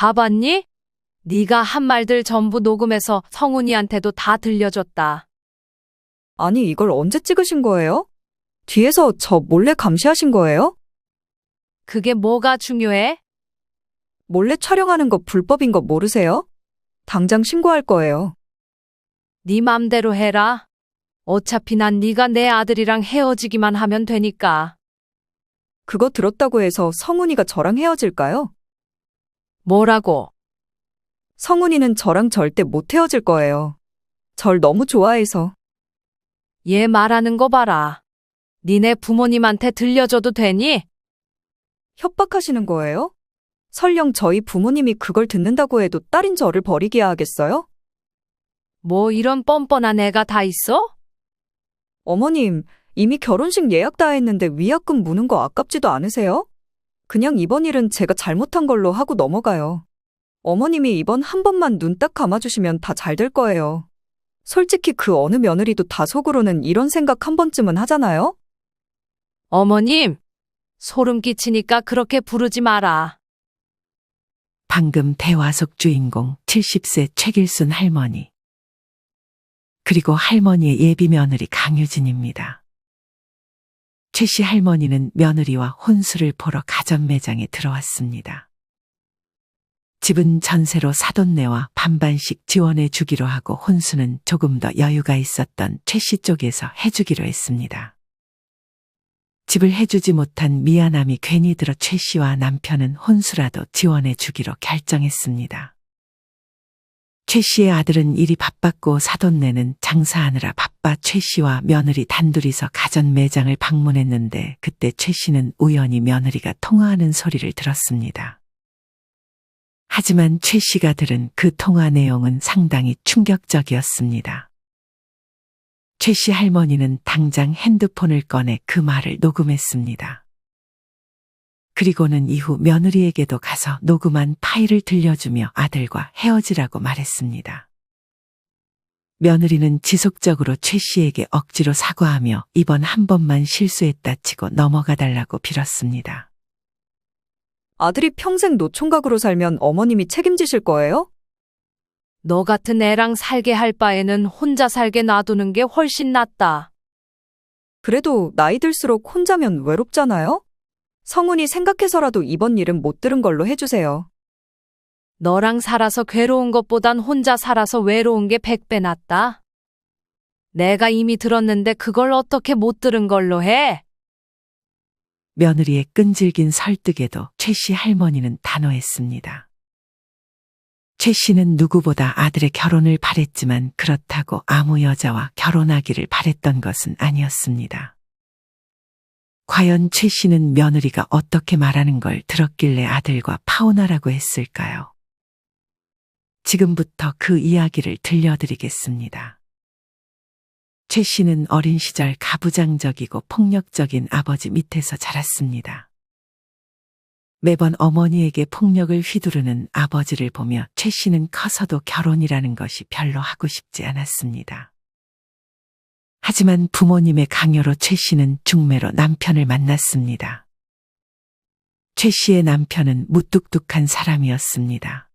다 봤니? 네가 한 말들 전부 녹음해서 성훈이한테도 다 들려줬다. 아니, 이걸 언제 찍으신 거예요? 뒤에서 저 몰래 감시하신 거예요? 그게 뭐가 중요해? 몰래 촬영하는 거 불법인 거 모르세요? 당장 신고할 거예요. 네 맘대로 해라. 어차피 난 네가 내 아들이랑 헤어지기만 하면 되니까. 그거 들었다고 해서 성훈이가 저랑 헤어질까요? 뭐라고? 성훈이는 저랑 절대 못 헤어질 거예요. 절 너무 좋아해서. 얘 말하는 거 봐라. 니네 부모님한테 들려줘도 되니? 협박하시는 거예요? 설령 저희 부모님이 그걸 듣는다고 해도 딸인 저를 버리게 하겠어요? 뭐 이런 뻔뻔한 애가 다 있어? 어머님, 이미 결혼식 예약 다 했는데 위약금 무는 거 아깝지도 않으세요? 그냥 이번 일은 제가 잘못한 걸로 하고 넘어가요. 어머님이 이번 한 번만 눈 딱 감아주시면 다 잘 될 거예요. 솔직히 그 어느 며느리도 다 속으로는 이런 생각 한 번쯤은 하잖아요? 어머님, 소름 끼치니까 그렇게 부르지 마라. 방금 대화 속 주인공 70세 최길순 할머니. 그리고 할머니의 예비 며느리 강유진입니다. 최 씨 할머니는 며느리와 혼수를 보러 가전 매장에 들어왔습니다. 집은 전세로 사돈네와 반반씩 지원해 주기로 하고 혼수는 조금 더 여유가 있었던 최 씨 쪽에서 해주기로 했습니다. 집을 해주지 못한 미안함이 괜히 들어 최 씨와 남편은 혼수라도 지원해 주기로 결정했습니다. 최 씨의 아들은 일이 바빴고 사돈네는 장사하느라 바빠 최 씨와 며느리 단둘이서 가전 매장을 방문했는데 그때 최 씨는 우연히 며느리가 통화하는 소리를 들었습니다. 하지만 최 씨가 들은 그 통화 내용은 상당히 충격적이었습니다. 최 씨 할머니는 당장 핸드폰을 꺼내 그 말을 녹음했습니다. 그리고는 이후 며느리에게도 가서 녹음한 파일을 들려주며 아들과 헤어지라고 말했습니다. 며느리는 지속적으로 최 씨에게 억지로 사과하며 이번 한 번만 실수했다 치고 넘어가 달라고 빌었습니다. 아들이 평생 노총각으로 살면 어머님이 책임지실 거예요? 너 같은 애랑 살게 할 바에는 혼자 살게 놔두는 게 훨씬 낫다. 그래도 나이 들수록 혼자면 외롭잖아요? 성훈이 생각해서라도 이번 일은 못 들은 걸로 해주세요. 너랑 살아서 괴로운 것보단 혼자 살아서 외로운 게 100배 낫다. 내가 이미 들었는데 그걸 어떻게 못 들은 걸로 해? 며느리의 끈질긴 설득에도 최 씨 할머니는 단호했습니다. 최 씨는 누구보다 아들의 결혼을 바랬지만 그렇다고 아무 여자와 결혼하기를 바랬던 것은 아니었습니다. 과연 최 씨는 며느리가 어떻게 말하는 걸 들었길래 아들과 파혼하라고 했을까요? 지금부터 그 이야기를 들려드리겠습니다. 최 씨는 어린 시절 가부장적이고 폭력적인 아버지 밑에서 자랐습니다. 매번 어머니에게 폭력을 휘두르는 아버지를 보며 최 씨는 커서도 결혼이라는 것이 별로 하고 싶지 않았습니다. 하지만 부모님의 강요로 최 씨는 중매로 남편을 만났습니다. 최 씨의 남편은 무뚝뚝한 사람이었습니다.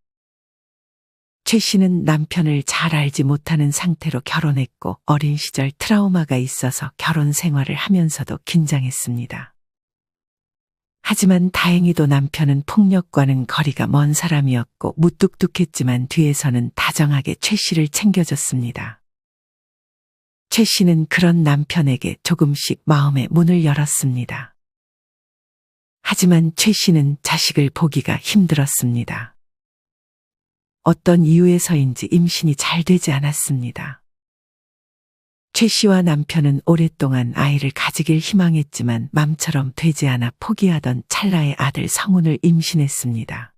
최 씨는 남편을 잘 알지 못하는 상태로 결혼했고 어린 시절 트라우마가 있어서 결혼 생활을 하면서도 긴장했습니다. 하지만 다행히도 남편은 폭력과는 거리가 먼 사람이었고 무뚝뚝했지만 뒤에서는 다정하게 최 씨를 챙겨줬습니다. 최 씨는 그런 남편에게 조금씩 마음의 문을 열었습니다. 하지만 최 씨는 자식을 보기가 힘들었습니다. 어떤 이유에서인지 임신이 잘 되지 않았습니다. 최 씨와 남편은 오랫동안 아이를 가지길 희망했지만 맘처럼 되지 않아 포기하던 찰나의 아들 성훈을 임신했습니다.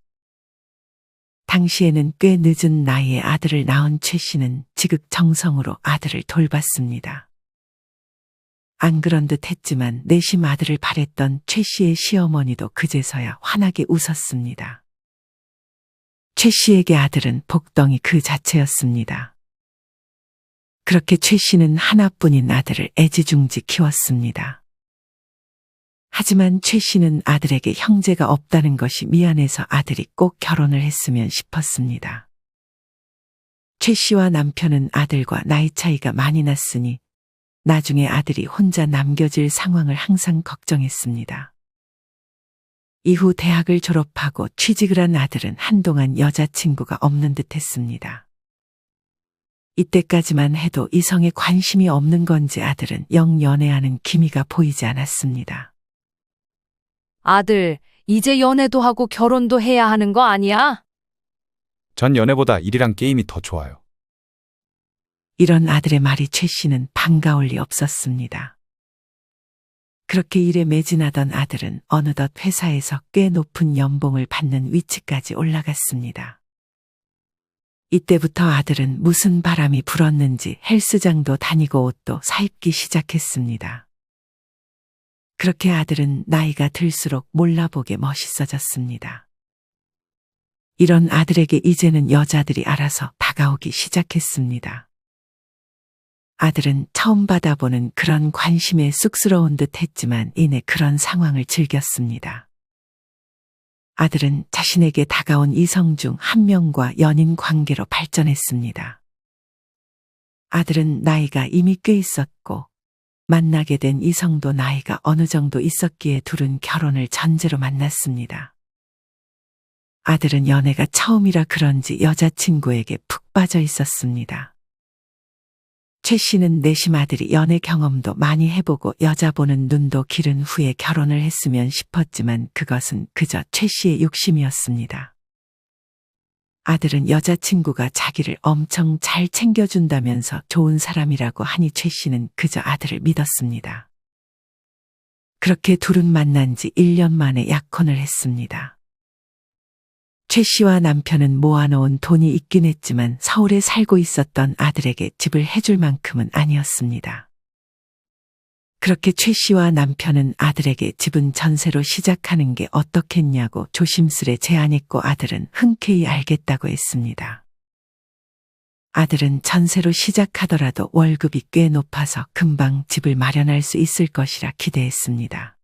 당시에는 꽤 늦은 나이에 아들을 낳은 최 씨는 지극정성으로 아들을 돌봤습니다. 안 그런 듯 했지만 내심 아들을 바랬던 최 씨의 시어머니도 그제서야 환하게 웃었습니다. 최 씨에게 아들은 복덩이 그 자체였습니다. 그렇게 최 씨는 하나뿐인 아들을 애지중지 키웠습니다. 하지만 최 씨는 아들에게 형제가 없다는 것이 미안해서 아들이 꼭 결혼을 했으면 싶었습니다. 최 씨와 남편은 아들과 나이 차이가 많이 났으니 나중에 아들이 혼자 남겨질 상황을 항상 걱정했습니다. 이후 대학을 졸업하고 취직을 한 아들은 한동안 여자친구가 없는 듯 했습니다. 이때까지만 해도 이성에 관심이 없는 건지 아들은 영 연애하는 기미가 보이지 않았습니다. 아들, 이제 연애도 하고 결혼도 해야 하는 거 아니야? 전 연애보다 일이랑 게임이 더 좋아요. 이런 아들의 말이 최 씨는 반가울 리 없었습니다. 그렇게 일에 매진하던 아들은 어느덧 회사에서 꽤 높은 연봉을 받는 위치까지 올라갔습니다. 이때부터 아들은 무슨 바람이 불었는지 헬스장도 다니고 옷도 사입기 시작했습니다. 그렇게 아들은 나이가 들수록 몰라보게 멋있어졌습니다. 이런 아들에게 이제는 여자들이 알아서 다가오기 시작했습니다. 아들은 처음 받아보는 그런 관심에 쑥스러운 듯 했지만 이내 그런 상황을 즐겼습니다. 아들은 자신에게 다가온 이성 중 한 명과 연인 관계로 발전했습니다. 아들은 나이가 이미 꽤 있었고 만나게 된 이성도 나이가 어느 정도 있었기에 둘은 결혼을 전제로 만났습니다. 아들은 연애가 처음이라 그런지 여자친구에게 푹 빠져 있었습니다. 최 씨는 내심 아들이 연애 경험도 많이 해보고 여자 보는 눈도 기른 후에 결혼을 했으면 싶었지만 그것은 그저 최 씨의 욕심이었습니다. 아들은 여자친구가 자기를 엄청 잘 챙겨준다면서 좋은 사람이라고 하니 최 씨는 그저 아들을 믿었습니다. 그렇게 둘은 만난 지 1년 만에 약혼을 했습니다. 최 씨와 남편은 모아놓은 돈이 있긴 했지만 서울에 살고 있었던 아들에게 집을 해줄 만큼은 아니었습니다. 그렇게 최 씨와 남편은 아들에게 집은 전세로 시작하는 게 어떻겠냐고 조심스레 제안했고 아들은 흔쾌히 알겠다고 했습니다. 아들은 전세로 시작하더라도 월급이 꽤 높아서 금방 집을 마련할 수 있을 것이라 기대했습니다.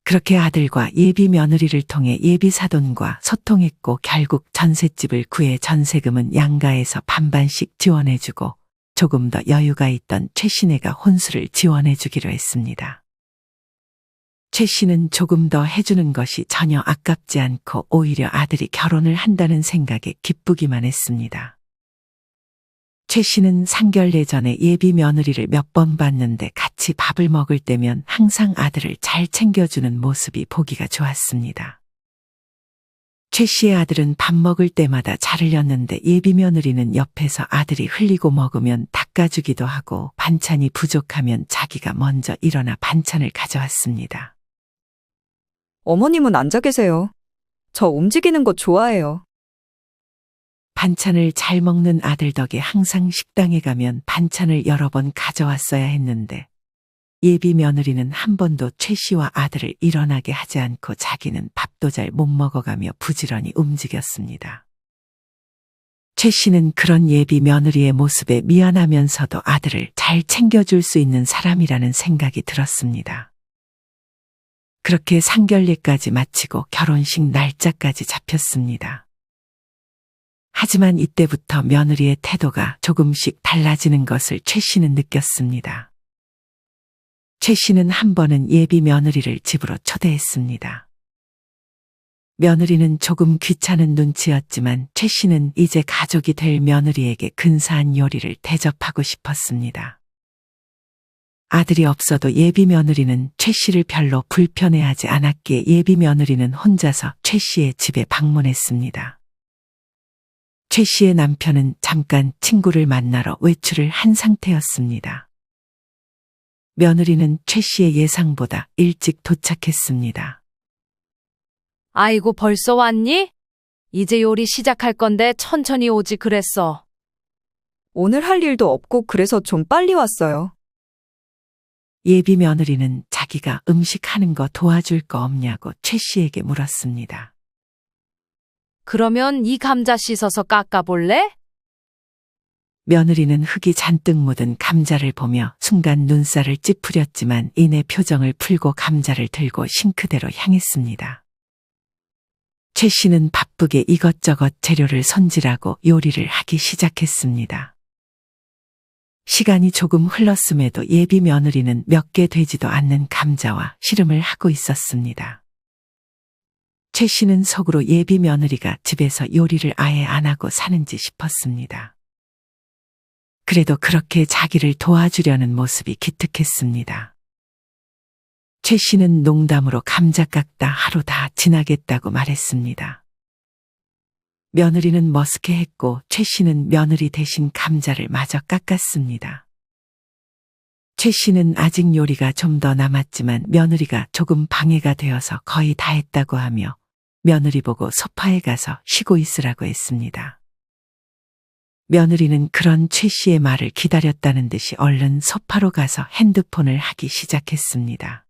그렇게 아들과 예비 며느리를 통해 예비 사돈과 소통했고 결국 전셋집을 구해 전세금은 양가에서 반반씩 지원해주고 조금 더 여유가 있던 최 씨네가 혼수를 지원해주기로 했습니다. 최 씨는 조금 더 해주는 것이 전혀 아깝지 않고 오히려 아들이 결혼을 한다는 생각에 기쁘기만 했습니다. 최 씨는 상견례 전에 예비 며느리를 몇 번 봤는데 같이 밥을 먹을 때면 항상 아들을 잘 챙겨주는 모습이 보기가 좋았습니다. 최 씨의 아들은 밥 먹을 때마다 잘 흘렸는데 예비 며느리는 옆에서 아들이 흘리고 먹으면 닦아주기도 하고 반찬이 부족하면 자기가 먼저 일어나 반찬을 가져왔습니다. 어머님은 앉아 계세요. 저 움직이는 거 좋아해요. 반찬을 잘 먹는 아들 덕에 항상 식당에 가면 반찬을 여러 번 가져왔어야 했는데 예비 며느리는 한 번도 최 씨와 아들을 일어나게 하지 않고 자기는 밥도 잘 못 먹어가며 부지런히 움직였습니다. 최 씨는 그런 예비 며느리의 모습에 미안하면서도 아들을 잘 챙겨줄 수 있는 사람이라는 생각이 들었습니다. 그렇게 상견례까지 마치고 결혼식 날짜까지 잡혔습니다. 하지만 이때부터 며느리의 태도가 조금씩 달라지는 것을 최 씨는 느꼈습니다. 최 씨는 한 번은 예비 며느리를 집으로 초대했습니다. 며느리는 조금 귀찮은 눈치였지만 최 씨는 이제 가족이 될 며느리에게 근사한 요리를 대접하고 싶었습니다. 아들이 없어도 예비 며느리는 최 씨를 별로 불편해하지 않았기에 예비 며느리는 혼자서 최 씨의 집에 방문했습니다. 최 씨의 남편은 잠깐 친구를 만나러 외출을 한 상태였습니다. 며느리는 최 씨의 예상보다 일찍 도착했습니다. 아이고, 벌써 왔니? 이제 요리 시작할 건데 천천히 오지 그랬어. 오늘 할 일도 없고 그래서 좀 빨리 왔어요. 예비 며느리는 자기가 음식하는 거 도와줄 거 없냐고 최 씨에게 물었습니다. 그러면 이 감자 씻어서 깎아볼래? 며느리는 흙이 잔뜩 묻은 감자를 보며 순간 눈살을 찌푸렸지만 이내 표정을 풀고 감자를 들고 싱크대로 향했습니다. 최 씨는 바쁘게 이것저것 재료를 손질하고 요리를 하기 시작했습니다. 시간이 조금 흘렀음에도 예비 며느리는 몇 개 되지도 않는 감자와 씨름을 하고 있었습니다. 최 씨는 속으로 예비 며느리가 집에서 요리를 아예 안 하고 사는지 싶었습니다. 그래도 그렇게 자기를 도와주려는 모습이 기특했습니다. 최 씨는 농담으로 감자 깎다 하루 다 지나겠다고 말했습니다. 며느리는 머쓱해했고 최 씨는 며느리 대신 감자를 마저 깎았습니다. 최 씨는 아직 요리가 좀 더 남았지만 며느리가 조금 방해가 되어서 거의 다 했다고 하며 며느리 보고 소파에 가서 쉬고 있으라고 했습니다. 며느리는 그런 최 씨의 말을 기다렸다는 듯이 얼른 소파로 가서 핸드폰을 하기 시작했습니다.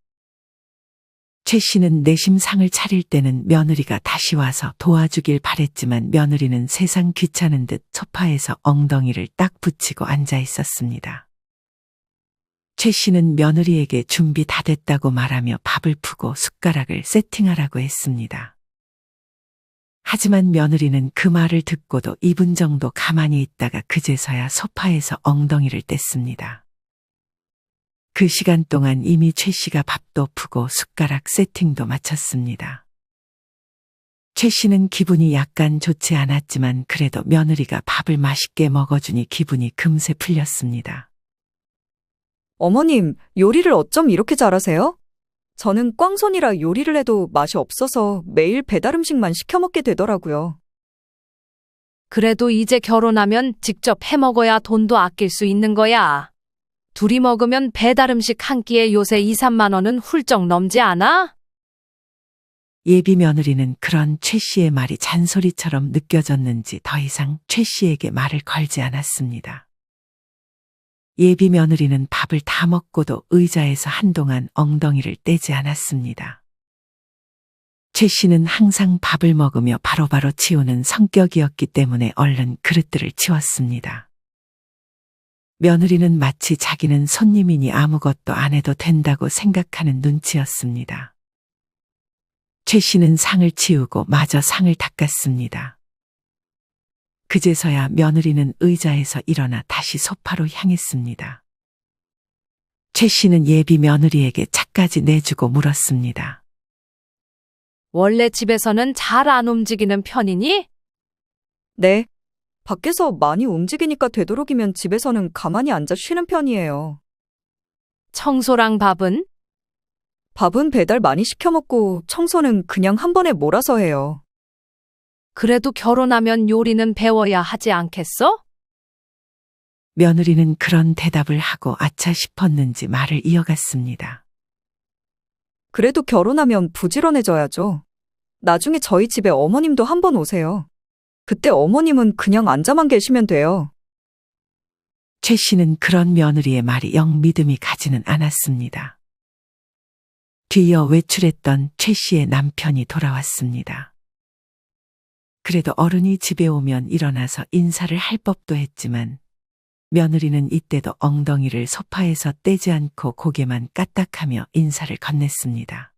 최 씨는 내심 상을 차릴 때는 며느리가 다시 와서 도와주길 바랬지만 며느리는 세상 귀찮은 듯 소파에서 엉덩이를 딱 붙이고 앉아 있었습니다. 최 씨는 며느리에게 준비 다 됐다고 말하며 밥을 푸고 숟가락을 세팅하라고 했습니다. 하지만 며느리는 그 말을 듣고도 2분 정도 가만히 있다가 그제서야 소파에서 엉덩이를 뗐습니다. 그 시간 동안 이미 최 씨가 밥도 푸고 숟가락 세팅도 마쳤습니다. 최 씨는 기분이 약간 좋지 않았지만 그래도 며느리가 밥을 맛있게 먹어주니 기분이 금세 풀렸습니다. 어머님, 요리를 어쩜 이렇게 잘하세요? 저는 꽝손이라 요리를 해도 맛이 없어서 매일 배달 음식만 시켜 먹게 되더라고요. 그래도 이제 결혼하면 직접 해 먹어야 돈도 아낄 수 있는 거야. 둘이 먹으면 배달 음식 한 끼에 요새 2, 3만 원은 훌쩍 넘지 않아? 예비 며느리는 그런 최 씨의 말이 잔소리처럼 느껴졌는지 더 이상 최 씨에게 말을 걸지 않았습니다. 예비 며느리는 밥을 다 먹고도 의자에서 한동안 엉덩이를 떼지 않았습니다. 최 씨는 항상 밥을 먹으며 바로바로 치우는 성격이었기 때문에 얼른 그릇들을 치웠습니다. 며느리는 마치 자기는 손님이니 아무것도 안 해도 된다고 생각하는 눈치였습니다. 최 씨는 상을 치우고 마저 상을 닦았습니다. 그제서야 며느리는 의자에서 일어나 다시 소파로 향했습니다. 최 씨는 예비 며느리에게 차까지 내주고 물었습니다. 원래 집에서는 잘 안 움직이는 편이니? 네. 밖에서 많이 움직이니까 되도록이면 집에서는 가만히 앉아 쉬는 편이에요. 청소랑 밥은? 밥은 배달 많이 시켜 먹고 청소는 그냥 한 번에 몰아서 해요. 그래도 결혼하면 요리는 배워야 하지 않겠어? 며느리는 그런 대답을 하고 아차 싶었는지 말을 이어갔습니다. 그래도 결혼하면 부지런해져야죠. 나중에 저희 집에 어머님도 한번 오세요. 그때 어머님은 그냥 앉아만 계시면 돼요. 최 씨는 그런 며느리의 말이 영 믿음이 가지는 않았습니다. 뒤이어 외출했던 최 씨의 남편이 돌아왔습니다. 그래도 어른이 집에 오면 일어나서 인사를 할 법도 했지만 며느리는 이때도 엉덩이를 소파에서 떼지 않고 고개만 까딱하며 인사를 건넸습니다.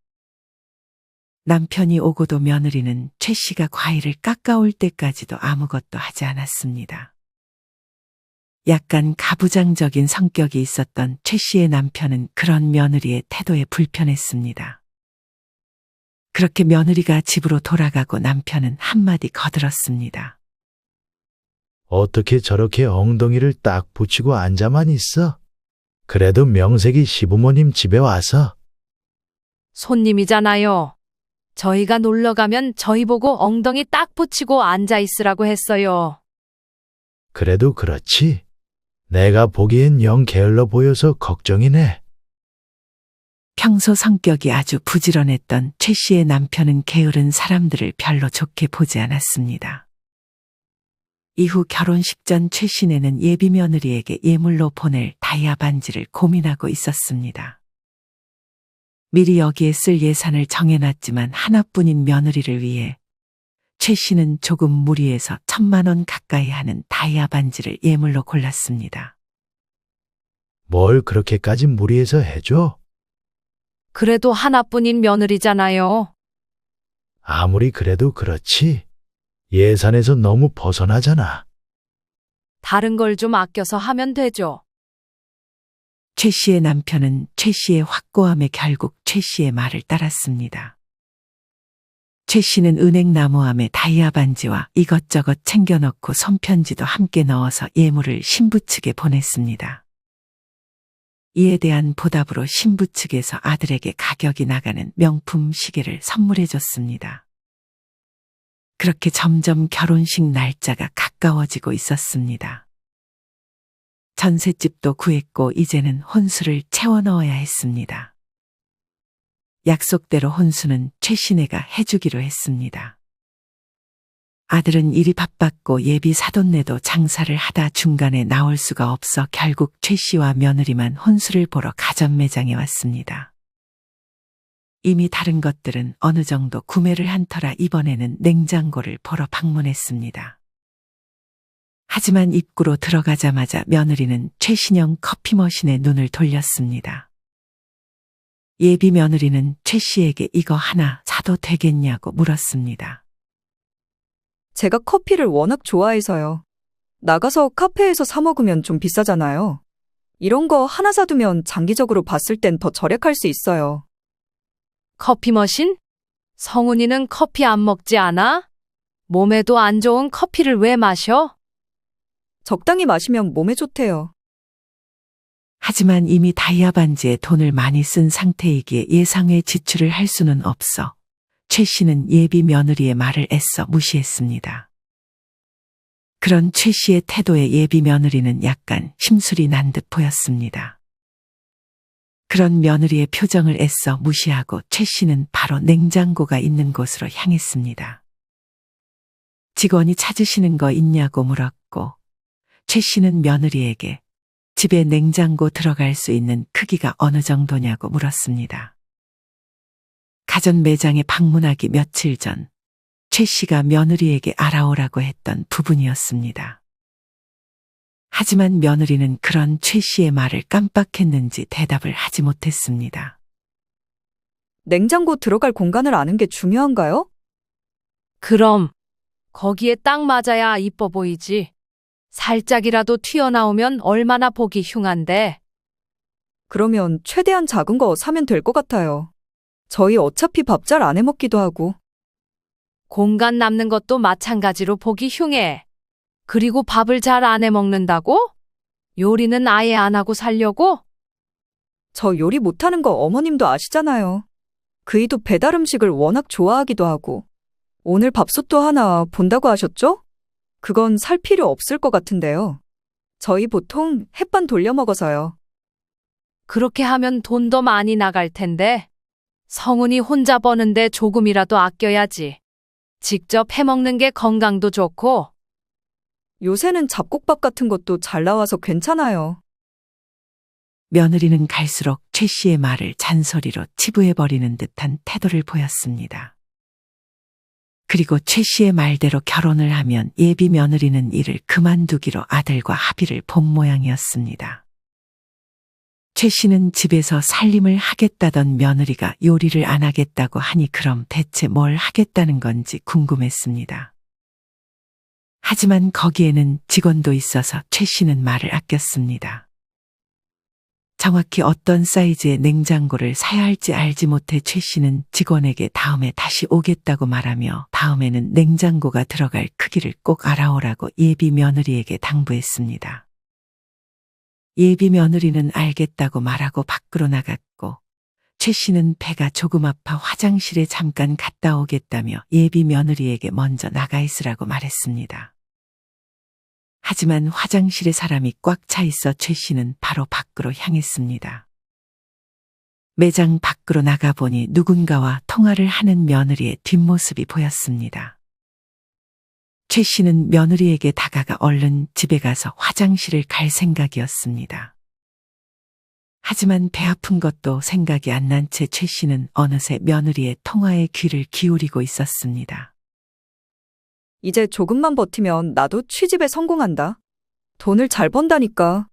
남편이 오고도 며느리는 최 씨가 과일을 깎아올 때까지도 아무것도 하지 않았습니다. 약간 가부장적인 성격이 있었던 최 씨의 남편은 그런 며느리의 태도에 불편했습니다. 그렇게 며느리가 집으로 돌아가고 남편은 한마디 거들었습니다. 어떻게 저렇게 엉덩이를 딱 붙이고 앉아만 있어? 그래도 명색이 시부모님 집에 와서. 손님이잖아요. 저희가 놀러 가면 저희 보고 엉덩이 딱 붙이고 앉아 있으라고 했어요. 그래도 그렇지. 내가 보기엔 영 게을러 보여서 걱정이네. 평소 성격이 아주 부지런했던 최 씨의 남편은 게으른 사람들을 별로 좋게 보지 않았습니다. 이후 결혼식 전 최 씨네는 예비 며느리에게 예물로 보낼 다이아 반지를 고민하고 있었습니다. 미리 여기에 쓸 예산을 정해놨지만 하나뿐인 며느리를 위해 최 씨는 조금 무리해서 1,000만 원 가까이 하는 다이아 반지를 예물로 골랐습니다. 뭘 그렇게까지 무리해서 해줘? 그래도 하나뿐인 며느리잖아요. 아무리 그래도 그렇지. 예산에서 너무 벗어나잖아. 다른 걸 좀 아껴서 하면 되죠. 최 씨의 남편은 최 씨의 확고함에 결국 최 씨의 말을 따랐습니다. 최 씨는 은행나무함에 다이아 반지와 이것저것 챙겨 넣고 손편지도 함께 넣어서 예물을 신부 측에 보냈습니다. 이에 대한 보답으로 신부 측에서 아들에게 가격이 나가는 명품 시계를 선물해 줬습니다. 그렇게 점점 결혼식 날짜가 가까워지고 있었습니다. 전셋집도 구했고 이제는 혼수를 채워 넣어야 했습니다. 약속대로 혼수는 최 씨네가 해주기로 했습니다. 아들은 일이 바빴고 예비 사돈네도 장사를 하다 중간에 나올 수가 없어 결국 최 씨와 며느리만 혼수를 보러 가전 매장에 왔습니다. 이미 다른 것들은 어느 정도 구매를 한 터라 이번에는 냉장고를 보러 방문했습니다. 하지만 입구로 들어가자마자 며느리는 최신형 커피 머신에 눈을 돌렸습니다. 예비 며느리는 최 씨에게 이거 하나 사도 되겠냐고 물었습니다. 제가 커피를 워낙 좋아해서요. 나가서 카페에서 사 먹으면 좀 비싸잖아요. 이런 거 하나 사두면 장기적으로 봤을 땐 더 절약할 수 있어요. 커피 머신? 성훈이는 커피 안 먹지 않아? 몸에도 안 좋은 커피를 왜 마셔? 적당히 마시면 몸에 좋대요. 하지만 이미 다이아 반지에 돈을 많이 쓴 상태이기에 예상외 지출을 할 수는 없어 최 씨는 예비 며느리의 말을 애써 무시했습니다. 그런 최 씨의 태도에 예비 며느리는 약간 심술이 난 듯 보였습니다. 그런 며느리의 표정을 애써 무시하고 최 씨는 바로 냉장고가 있는 곳으로 향했습니다. 직원이 찾으시는 거 있냐고 물었고 최 씨는 며느리에게 집에 냉장고 들어갈 수 있는 크기가 어느 정도냐고 물었습니다. 가전 매장에 방문하기 며칠 전 최 씨가 며느리에게 알아오라고 했던 부분이었습니다. 하지만 며느리는 그런 최 씨의 말을 깜빡했는지 대답을 하지 못했습니다. 냉장고 들어갈 공간을 아는 게 중요한가요? 그럼 거기에 딱 맞아야 이뻐 보이지. 살짝이라도 튀어나오면 얼마나 보기 흉한데. 그러면 최대한 작은 거 사면 될 것 같아요. 저희 어차피 밥 잘 안 해 먹기도 하고. 공간 남는 것도 마찬가지로 보기 흉해. 그리고 밥을 잘 안 해 먹는다고? 요리는 아예 안 하고 살려고? 저 요리 못하는 거 어머님도 아시잖아요. 그이도 배달 음식을 워낙 좋아하기도 하고. 오늘 밥솥도 하나 본다고 하셨죠? 그건 살 필요 없을 것 같은데요. 저희 보통 햇반 돌려 먹어서요. 그렇게 하면 돈 더 많이 나갈 텐데. 성훈이 혼자 버는데 조금이라도 아껴야지. 직접 해먹는 게 건강도 좋고. 요새는 잡곡밥 같은 것도 잘 나와서 괜찮아요. 며느리는 갈수록 최 씨의 말을 잔소리로 치부해버리는 듯한 태도를 보였습니다. 그리고 최 씨의 말대로 결혼을 하면 예비 며느리는 일을 그만두기로 아들과 합의를 본 모양이었습니다. 최 씨는 집에서 살림을 하겠다던 며느리가 요리를 안 하겠다고 하니 그럼 대체 뭘 하겠다는 건지 궁금했습니다. 하지만 거기에는 직원도 있어서 최 씨는 말을 아꼈습니다. 정확히 어떤 사이즈의 냉장고를 사야 할지 알지 못해 최 씨는 직원에게 다음에 다시 오겠다고 말하며 다음에는 냉장고가 들어갈 크기를 꼭 알아오라고 예비 며느리에게 당부했습니다. 예비 며느리는 알겠다고 말하고 밖으로 나갔고 최 씨는 배가 조금 아파 화장실에 잠깐 갔다 오겠다며 예비 며느리에게 먼저 나가 있으라고 말했습니다. 하지만 화장실에 사람이 꽉 차 있어 최 씨는 바로 밖으로 향했습니다. 매장 밖으로 나가보니 누군가와 통화를 하는 며느리의 뒷모습이 보였습니다. 최 씨는 며느리에게 다가가 얼른 집에 가서 화장실을 갈 생각이었습니다. 하지만 배 아픈 것도 생각이 안 난 채 최 씨는 어느새 며느리의 통화에 귀를 기울이고 있었습니다. 이제 조금만 버티면 나도 취집에 성공한다. 돈을 잘 번다니까.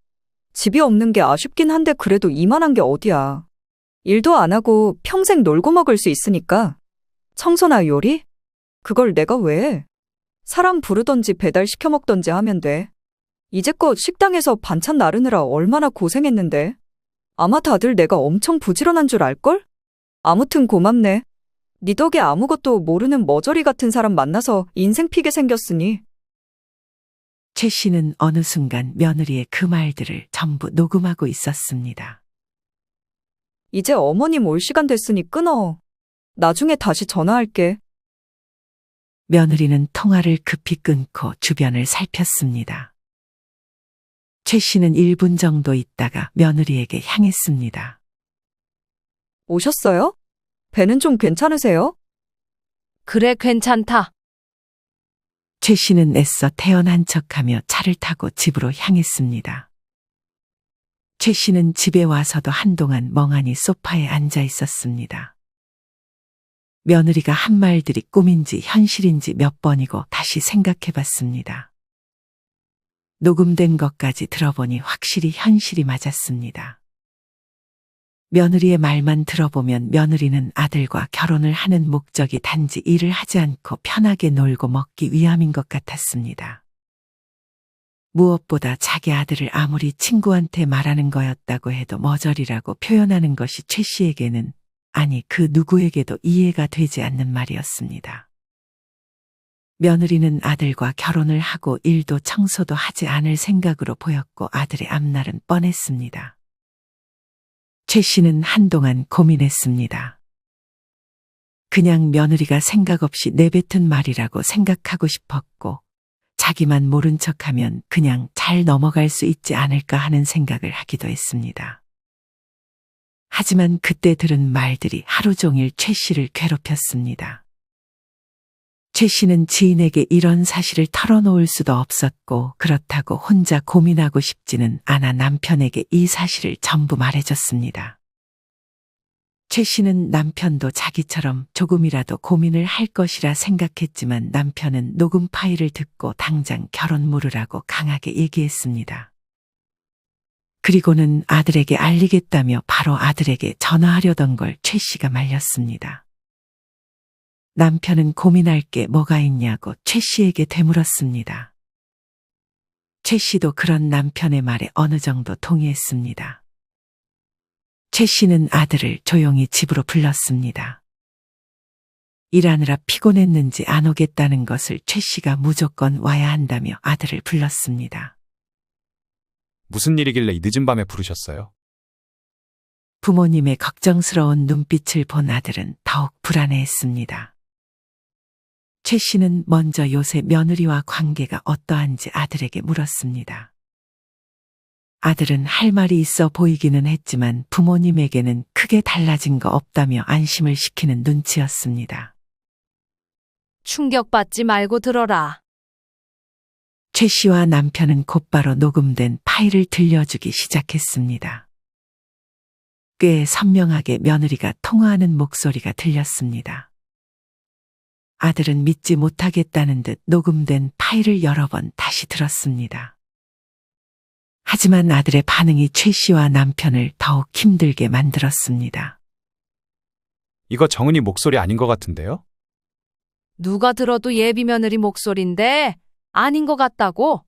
집이 없는 게 아쉽긴 한데 그래도 이만한 게 어디야. 일도 안 하고 평생 놀고 먹을 수 있으니까. 청소나 요리? 그걸 내가 왜 해? 사람 부르던지 배달시켜 먹던지 하면 돼. 이제껏 식당에서 반찬 나르느라 얼마나 고생했는데. 아마 다들 내가 엄청 부지런한 줄 알걸? 아무튼 고맙네. 네 덕에 아무것도 모르는 머저리 같은 사람 만나서 인생 피게 생겼으니. 최 씨는 어느 순간 며느리의 그 말들을 전부 녹음하고 있었습니다. 이제 어머님 올 시간 됐으니 끊어. 나중에 다시 전화할게. 며느리는 통화를 급히 끊고 주변을 살폈습니다. 최 씨는 1분 정도 있다가 며느리에게 향했습니다. 오셨어요? 배는 좀 괜찮으세요? 그래, 괜찮다. 최 씨는 애써 태연한 척하며 차를 타고 집으로 향했습니다. 최 씨는 집에 와서도 한동안 멍하니 소파에 앉아 있었습니다. 며느리가 한 말들이 꿈인지 현실인지 몇 번이고 다시 생각해 봤습니다. 녹음된 것까지 들어보니 확실히 현실이 맞았습니다. 며느리의 말만 들어보면 며느리는 아들과 결혼을 하는 목적이 단지 일을 하지 않고 편하게 놀고 먹기 위함인 것 같았습니다. 무엇보다 자기 아들을 아무리 친구한테 말하는 거였다고 해도 머저리라고 표현하는 것이 최 씨에게는, 아니 그 누구에게도 이해가 되지 않는 말이었습니다. 며느리는 아들과 결혼을 하고 일도 청소도 하지 않을 생각으로 보였고 아들의 앞날은 뻔했습니다. 최 씨는 한동안 고민했습니다. 그냥 며느리가 생각 없이 내뱉은 말이라고 생각하고 싶었고, 자기만 모른 척하면 그냥 잘 넘어갈 수 있지 않을까 하는 생각을 하기도 했습니다. 하지만 그때 들은 말들이 하루 종일 최 씨를 괴롭혔습니다. 최 씨는 지인에게 이런 사실을 털어놓을 수도 없었고, 그렇다고 혼자 고민하고 싶지는 않아 남편에게 이 사실을 전부 말해줬습니다. 최 씨는 남편도 자기처럼 조금이라도 고민을 할 것이라 생각했지만 남편은 녹음 파일을 듣고 당장 결혼 물으라고 강하게 얘기했습니다. 그리고는 아들에게 알리겠다며 바로 아들에게 전화하려던 걸 최 씨가 말렸습니다. 남편은 고민할 게 뭐가 있냐고 최 씨에게 되물었습니다. 최 씨도 그런 남편의 말에 어느 정도 동의했습니다. 최 씨는 아들을 조용히 집으로 불렀습니다. 일하느라 피곤했는지 안 오겠다는 것을 최 씨가 무조건 와야 한다며 아들을 불렀습니다. 무슨 일이길래 이 늦은 밤에 부르셨어요? 부모님의 걱정스러운 눈빛을 본 아들은 더욱 불안해했습니다. 최 씨는 먼저 요새 며느리와 관계가 어떠한지 아들에게 물었습니다. 아들은 할 말이 있어 보이기는 했지만 부모님에게는 크게 달라진 거 없다며 안심을 시키는 눈치였습니다. 충격받지 말고 들어라. 최 씨와 남편은 곧바로 녹음된 파일을 들려주기 시작했습니다. 꽤 선명하게 며느리가 통화하는 목소리가 들렸습니다. 아들은 믿지 못하겠다는 듯 녹음된 파일을 여러 번 다시 들었습니다. 하지만 아들의 반응이 최 씨와 남편을 더욱 힘들게 만들었습니다. 이거 정은이 목소리 아닌 것 같은데요? 누가 들어도 예비 며느리 목소리인데 아닌 것 같다고?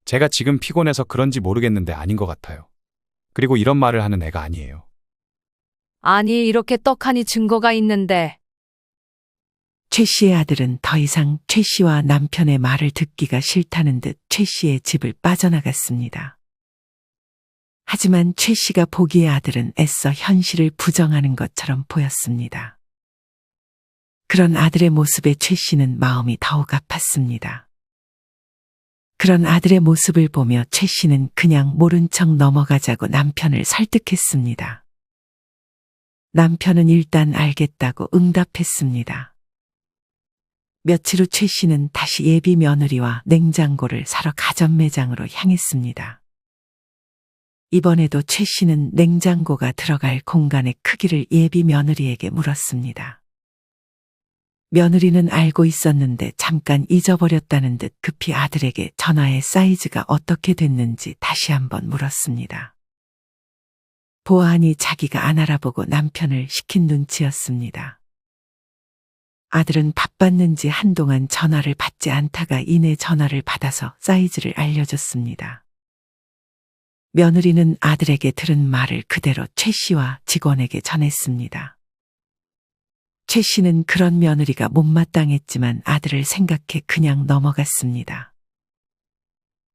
제가 지금 피곤해서 그런지 모르겠는데 아닌 것 같아요. 그리고 이런 말을 하는 애가 아니에요. 아니, 이렇게 떡하니 증거가 있는데. 최 씨의 아들은 더 이상 최 씨와 남편의 말을 듣기가 싫다는 듯 최 씨의 집을 빠져나갔습니다. 하지만 최 씨가 보기에 아들은 애써 현실을 부정하는 것처럼 보였습니다. 그런 아들의 모습에 최 씨는 마음이 더욱 아팠습니다. 그런 아들의 모습을 보며 최 씨는 그냥 모른 척 넘어가자고 남편을 설득했습니다. 남편은 일단 알겠다고 응답했습니다. 며칠 후 최 씨는 다시 예비 며느리와 냉장고를 사러 가전 매장으로 향했습니다. 이번에도 최 씨는 냉장고가 들어갈 공간의 크기를 예비 며느리에게 물었습니다. 며느리는 알고 있었는데 잠깐 잊어버렸다는 듯 급히 아들에게 전화의 사이즈가 어떻게 됐는지 다시 한번 물었습니다. 보아하니 자기가 안 알아보고 남편을 시킨 눈치였습니다. 아들은 바빴는지 한동안 전화를 받지 않다가 이내 전화를 받아서 사이즈를 알려줬습니다. 며느리는 아들에게 들은 말을 그대로 최 씨와 직원에게 전했습니다. 최 씨는 그런 며느리가 못마땅했지만 아들을 생각해 그냥 넘어갔습니다.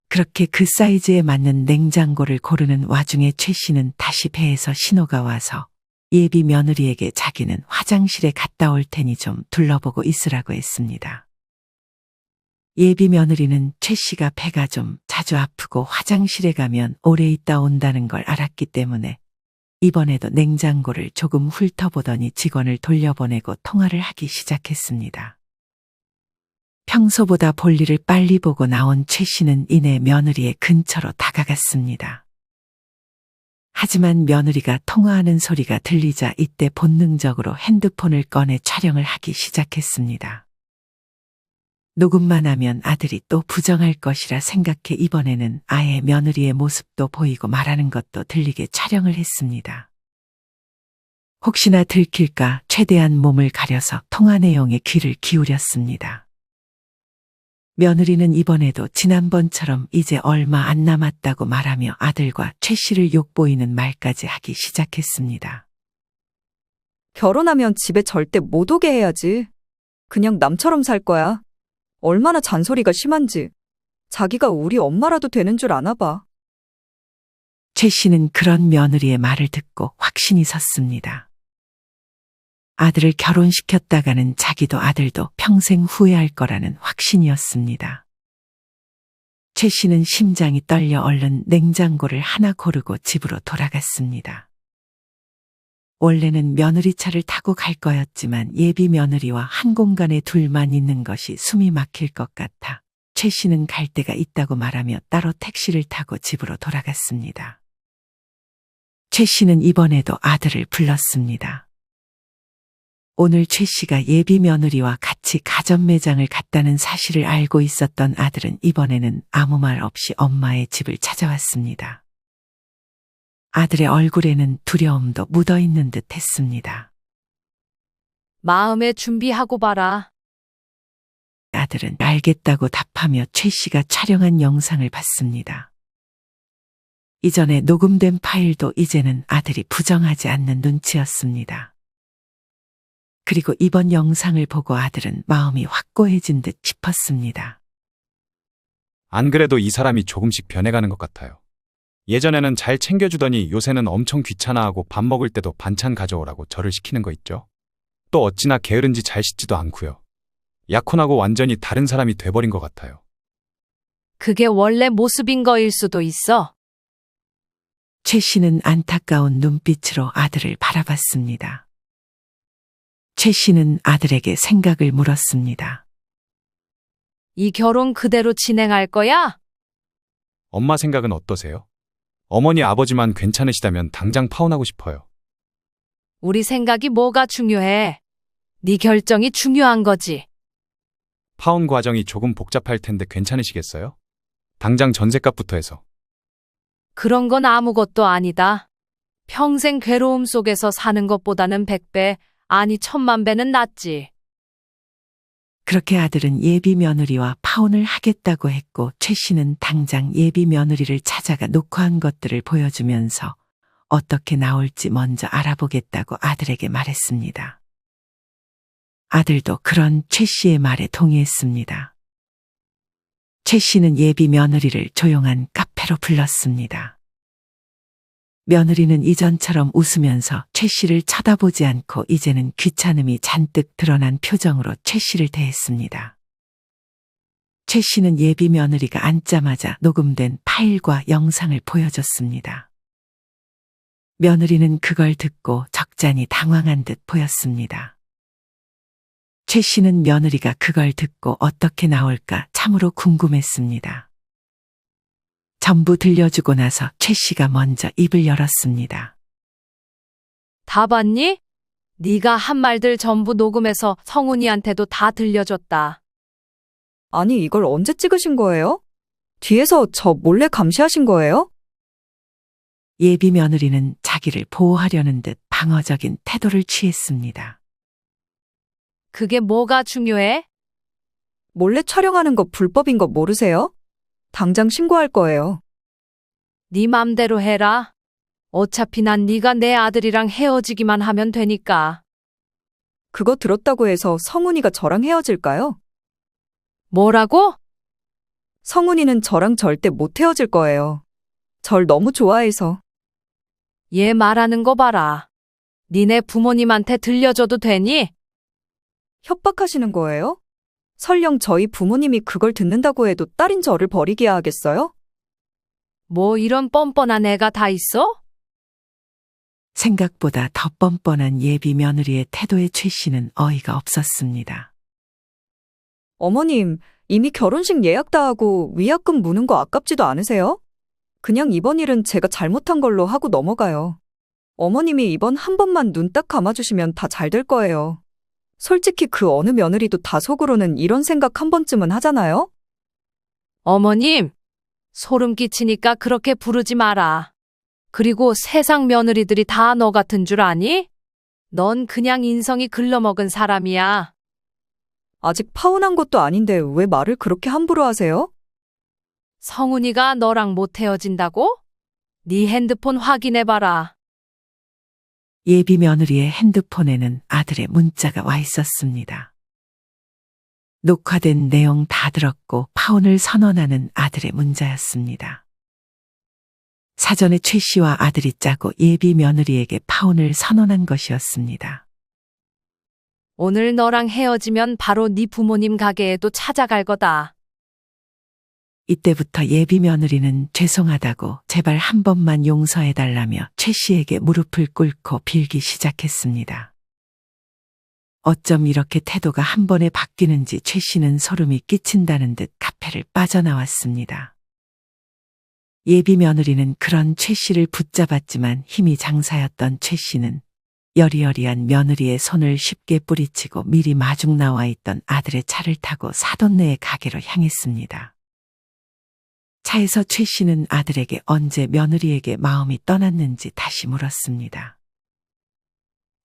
그렇게 그 사이즈에 맞는 냉장고를 고르는 와중에 최 씨는 다시 배에서 신호가 와서 예비 며느리에게 자기는 화장실에 갔다 올 테니 좀 둘러보고 있으라고 했습니다. 예비 며느리는 최 씨가 배가 좀 자주 아프고 화장실에 가면 오래 있다 온다는 걸 알았기 때문에 이번에도 냉장고를 조금 훑어보더니 직원을 돌려보내고 통화를 하기 시작했습니다. 평소보다 볼일을 빨리 보고 나온 최 씨는 이내 며느리의 근처로 다가갔습니다. 하지만 며느리가 통화하는 소리가 들리자 이때 본능적으로 핸드폰을 꺼내 촬영을 하기 시작했습니다. 녹음만 하면 아들이 또 부정할 것이라 생각해 이번에는 아예 며느리의 모습도 보이고 말하는 것도 들리게 촬영을 했습니다. 혹시나 들킬까 최대한 몸을 가려서 통화 내용에 귀를 기울였습니다. 며느리는 이번에도 지난번처럼 이제 얼마 안 남았다고 말하며 아들과 최 씨를 욕보이는 말까지 하기 시작했습니다. 결혼하면 집에 절대 못 오게 해야지. 그냥 남처럼 살 거야. 얼마나 잔소리가 심한지. 자기가 우리 엄마라도 되는 줄 아나 봐. 최 씨는 그런 며느리의 말을 듣고 확신이 섰습니다. 아들을 결혼시켰다가는 자기도 아들도 평생 후회할 거라는 확신이었습니다. 최 씨는 심장이 떨려 얼른 냉장고를 하나 고르고 집으로 돌아갔습니다. 원래는 며느리 차를 타고 갈 거였지만 예비 며느리와 한 공간에 둘만 있는 것이 숨이 막힐 것 같아 최 씨는 갈 데가 있다고 말하며 따로 택시를 타고 집으로 돌아갔습니다. 최 씨는 이번에도 아들을 불렀습니다. 오늘 최 씨가 예비 며느리와 같이 가전 매장을 갔다는 사실을 알고 있었던 아들은 이번에는 아무 말 없이 엄마의 집을 찾아왔습니다. 아들의 얼굴에는 두려움도 묻어 있는 듯 했습니다. 마음에 준비하고 봐라. 아들은 알겠다고 답하며 최 씨가 촬영한 영상을 봤습니다. 이전에 녹음된 파일도 이제는 아들이 부정하지 않는 눈치였습니다. 그리고 이번 영상을 보고 아들은 마음이 확고해진 듯 싶었습니다. 안 그래도 이 사람이 조금씩 변해가는 것 같아요. 예전에는 잘 챙겨주더니 요새는 엄청 귀찮아하고 밥 먹을 때도 반찬 가져오라고 저를 시키는 거 있죠. 또 어찌나 게으른지 잘 씻지도 않고요. 약혼하고 완전히 다른 사람이 돼버린 것 같아요. 그게 원래 모습인 거일 수도 있어. 최 씨는 안타까운 눈빛으로 아들을 바라봤습니다. 최 씨는 아들에게 생각을 물었습니다. 이 결혼 그대로 진행할 거야? 엄마 생각은 어떠세요? 어머니 아버지만 괜찮으시다면 당장 파혼하고 싶어요. 우리 생각이 뭐가 중요해? 네 결정이 중요한 거지. 파혼 과정이 조금 복잡할 텐데 괜찮으시겠어요? 당장 전셋값부터 해서. 그런 건 아무것도 아니다. 평생 괴로움 속에서 사는 것보다는 100배, 아니 1000만배는 낫지. 그렇게 아들은 예비 며느리와 파혼을 하겠다고 했고 최 씨는 당장 예비 며느리를 찾아가 녹화한 것들을 보여주면서 어떻게 나올지 먼저 알아보겠다고 아들에게 말했습니다. 아들도 그런 최 씨의 말에 동의했습니다. 최 씨는 예비 며느리를 조용한 카페로 불렀습니다. 며느리는 이전처럼 웃으면서 최 씨를 쳐다보지 않고 이제는 귀찮음이 잔뜩 드러난 표정으로 최 씨를 대했습니다. 최 씨는 예비 며느리가 앉자마자 녹음된 파일과 영상을 보여줬습니다. 며느리는 그걸 듣고 적잖이 당황한 듯 보였습니다. 최 씨는 며느리가 그걸 듣고 어떻게 나올까 참으로 궁금했습니다. 전부 들려주고 나서 최 씨가 먼저 입을 열었습니다. 다 봤니? 네가 한 말들 전부 녹음해서 성훈이한테도 다 들려줬다. 아니, 이걸 언제 찍으신 거예요? 뒤에서 저 몰래 감시하신 거예요? 예비 며느리는 자기를 보호하려는 듯 방어적인 태도를 취했습니다. 그게 뭐가 중요해? 몰래 촬영하는 거 불법인 거 모르세요? 당장 신고할 거예요. 네 맘대로 해라. 어차피 난 네가 내 아들이랑 헤어지기만 하면 되니까. 그거 들었다고 해서 성훈이가 저랑 헤어질까요? 뭐라고? 성훈이는 저랑 절대 못 헤어질 거예요. 절 너무 좋아해서. 얘 말하는 거 봐라. 니네 부모님한테 들려줘도 되니? 협박하시는 거예요? 설령 저희 부모님이 그걸 듣는다고 해도 딸인 저를 버리게 하겠어요? 뭐 이런 뻔뻔한 애가 다 있어? 생각보다 더 뻔뻔한 예비 며느리의 태도에 최 씨는 어이가 없었습니다. 어머님, 이미 결혼식 예약 다 하고 위약금 무는 거 아깝지도 않으세요? 그냥 이번 일은 제가 잘못한 걸로 하고 넘어가요. 어머님이 이번 한 번만 눈 딱 감아주시면 다 잘 될 거예요. 솔직히 그 어느 며느리도 다 속으로는 이런 생각 한 번쯤은 하잖아요? 어머님, 소름 끼치니까 그렇게 부르지 마라. 그리고 세상 며느리들이 다 너 같은 줄 아니? 넌 그냥 인성이 글러먹은 사람이야. 아직 파혼한 것도 아닌데 왜 말을 그렇게 함부로 하세요? 성훈이가 너랑 못 헤어진다고? 네 핸드폰 확인해봐라. 예비 며느리의 핸드폰에는 아들의 문자가 와 있었습니다. 녹화된 내용 다 들었고 파혼을 선언하는 아들의 문자였습니다. 사전에 최 씨와 아들이 짜고 예비 며느리에게 파혼을 선언한 것이었습니다. 오늘 너랑 헤어지면 바로 네 부모님 가게에도 찾아갈 거다. 이때부터 예비 며느리는 죄송하다고 제발 한 번만 용서해달라며 최 씨에게 무릎을 꿇고 빌기 시작했습니다. 어쩜 이렇게 태도가 한 번에 바뀌는지 최 씨는 소름이 끼친다는 듯 카페를 빠져나왔습니다. 예비 며느리는 그런 최 씨를 붙잡았지만 힘이 장사였던 최 씨는 여리여리한 며느리의 손을 쉽게 뿌리치고 미리 마중 나와 있던 아들의 차를 타고 사돈네의 가게로 향했습니다. 차에서 최 씨는 아들에게 언제 며느리에게 마음이 떠났는지 다시 물었습니다.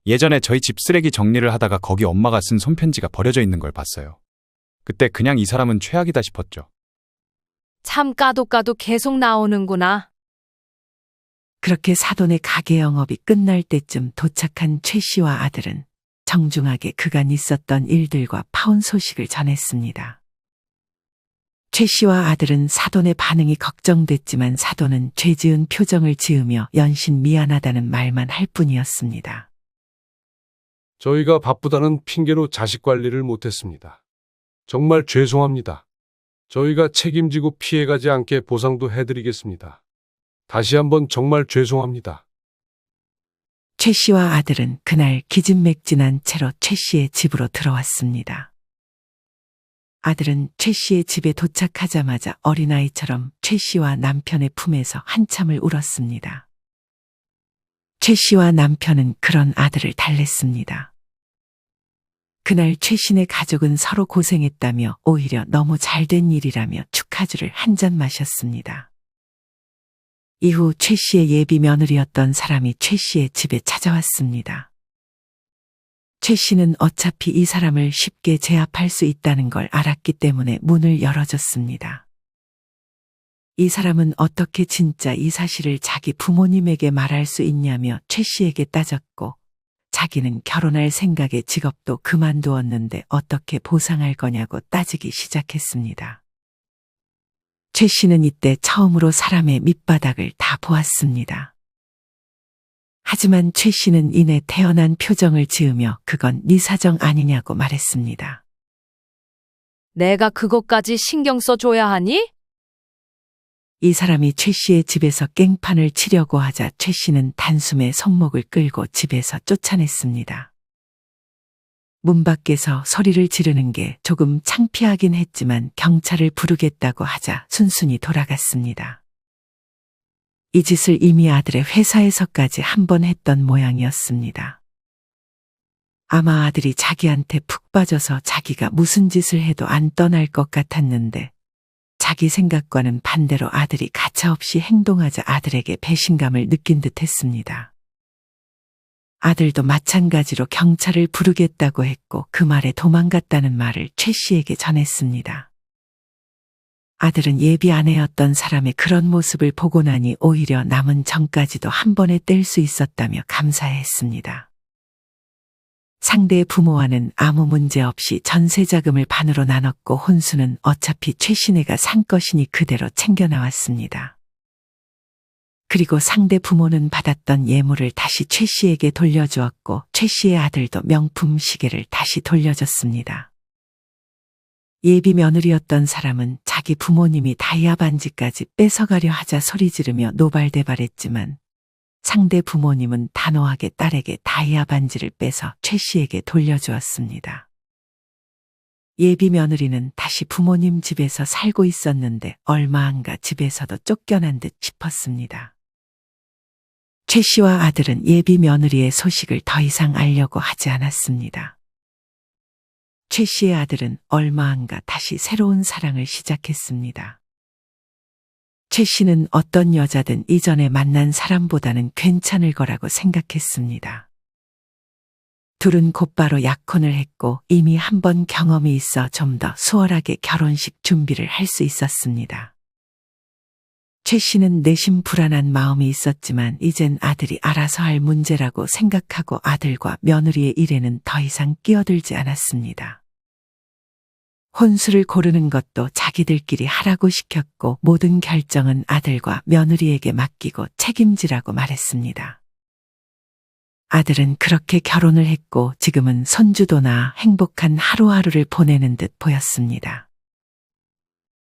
예전에 저희 집 쓰레기 정리를 하다가 거기 엄마가 쓴 손편지가 버려져 있는 걸 봤어요. 그때 그냥 이 사람은 최악이다 싶었죠. 참 까도 계속 나오는구나. 그렇게 사돈의 가게 영업이 끝날 때쯤 도착한 최 씨와 아들은 정중하게 그간 있었던 일들과 파혼 소식을 전했습니다. 최 씨와 아들은 사돈의 반응이 걱정됐지만 사돈은 죄 지은 표정을 지으며 연신 미안하다는 말만 할 뿐이었습니다. 저희가 바쁘다는 핑계로 자식 관리를 못했습니다. 정말 죄송합니다. 저희가 책임지고 피해가지 않게 보상도 해드리겠습니다. 다시 한번 정말 죄송합니다. 최 씨와 아들은 그날 기진맥진한 채로 최 씨의 집으로 들어왔습니다. 아들은 최 씨의 집에 도착하자마자 어린아이처럼 최 씨와 남편의 품에서 한참을 울었습니다. 최 씨와 남편은 그런 아들을 달랬습니다. 그날 최 씨네 가족은 서로 고생했다며 오히려 너무 잘된 일이라며 축하주를 한 잔 마셨습니다. 이후 최 씨의 예비 며느리였던 사람이 최 씨의 집에 찾아왔습니다. 최 씨는 어차피 이 사람을 쉽게 제압할 수 있다는 걸 알았기 때문에 문을 열어줬습니다. 이 사람은 어떻게 진짜 이 사실을 자기 부모님에게 말할 수 있냐며 최 씨에게 따졌고, 자기는 결혼할 생각에 직업도 그만두었는데 어떻게 보상할 거냐고 따지기 시작했습니다. 최 씨는 이때 처음으로 사람의 밑바닥을 다 보았습니다. 하지만 최 씨는 이내 태연한 표정을 지으며 그건 네 사정 아니냐고 말했습니다. 내가 그것까지 신경 써줘야 하니? 이 사람이 최 씨의 집에서 깽판을 치려고 하자 최 씨는 단숨에 손목을 끌고 집에서 쫓아냈습니다. 문 밖에서 소리를 지르는 게 조금 창피하긴 했지만 경찰을 부르겠다고 하자 순순히 돌아갔습니다. 이 짓을 이미 아들의 회사에서까지 한 번 했던 모양이었습니다. 아마 아들이 자기한테 푹 빠져서 자기가 무슨 짓을 해도 안 떠날 것 같았는데 자기 생각과는 반대로 아들이 가차없이 행동하자 아들에게 배신감을 느낀 듯 했습니다. 아들도 마찬가지로 경찰을 부르겠다고 했고 그 말에 도망갔다는 말을 최 씨에게 전했습니다. 아들은 예비 아내였던 사람의 그런 모습을 보고 나니 오히려 남은 정까지도 한 번에 뗄 수 있었다며 감사했습니다. 상대의 부모와는 아무 문제 없이 전세 자금을 반으로 나눴고 혼수는 어차피 최 씨네가 산 것이니 그대로 챙겨 나왔습니다. 그리고 상대 부모는 받았던 예물을 다시 최 씨에게 돌려주었고 최 씨의 아들도 명품 시계를 다시 돌려줬습니다. 예비 며느리였던 사람은 자기 부모님이 다이아 반지까지 뺏어가려 하자 소리 지르며 노발대발했지만 상대 부모님은 단호하게 딸에게 다이아 반지를 빼서 최 씨에게 돌려주었습니다. 예비 며느리는 다시 부모님 집에서 살고 있었는데 얼마 안 가 집에서도 쫓겨난 듯 싶었습니다. 최 씨와 아들은 예비 며느리의 소식을 더 이상 알려고 하지 않았습니다. 최 씨의 아들은 얼마 안 가 다시 새로운 사랑을 시작했습니다. 최 씨는 어떤 여자든 이전에 만난 사람보다는 괜찮을 거라고 생각했습니다. 둘은 곧바로 약혼을 했고 이미 한 번 경험이 있어 좀 더 수월하게 결혼식 준비를 할 수 있었습니다. 최 씨는 내심 불안한 마음이 있었지만 이젠 아들이 알아서 할 문제라고 생각하고 아들과 며느리의 일에는 더 이상 끼어들지 않았습니다. 혼수를 고르는 것도 자기들끼리 하라고 시켰고 모든 결정은 아들과 며느리에게 맡기고 책임지라고 말했습니다. 아들은 그렇게 결혼을 했고 지금은 손주도 낳아 행복한 하루하루를 보내는 듯 보였습니다.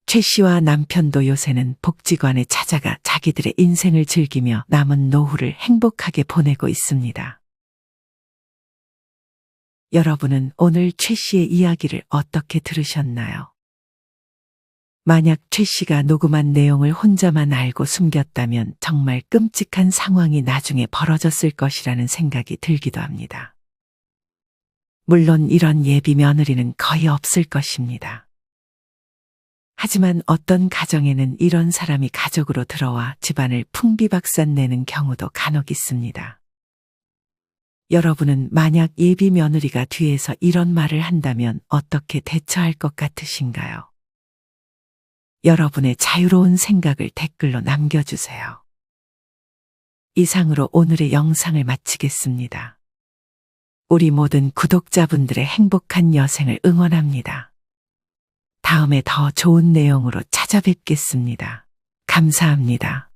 최 씨와 남편도 요새는 복지관에 찾아가 자기들의 인생을 즐기며 남은 노후를 행복하게 보내고 있습니다. 여러분은 오늘 최 씨의 이야기를 어떻게 들으셨나요? 만약 최 씨가 녹음한 내용을 혼자만 알고 숨겼다면 정말 끔찍한 상황이 나중에 벌어졌을 것이라는 생각이 들기도 합니다. 물론 이런 예비 며느리는 거의 없을 것입니다. 하지만 어떤 가정에는 이런 사람이 가족으로 들어와 집안을 풍비박산 내는 경우도 간혹 있습니다. 여러분은 만약 예비 며느리가 뒤에서 이런 말을 한다면 어떻게 대처할 것 같으신가요? 여러분의 자유로운 생각을 댓글로 남겨주세요. 이상으로 오늘의 영상을 마치겠습니다. 우리 모든 구독자분들의 행복한 여생을 응원합니다. 다음에 더 좋은 내용으로 찾아뵙겠습니다. 감사합니다.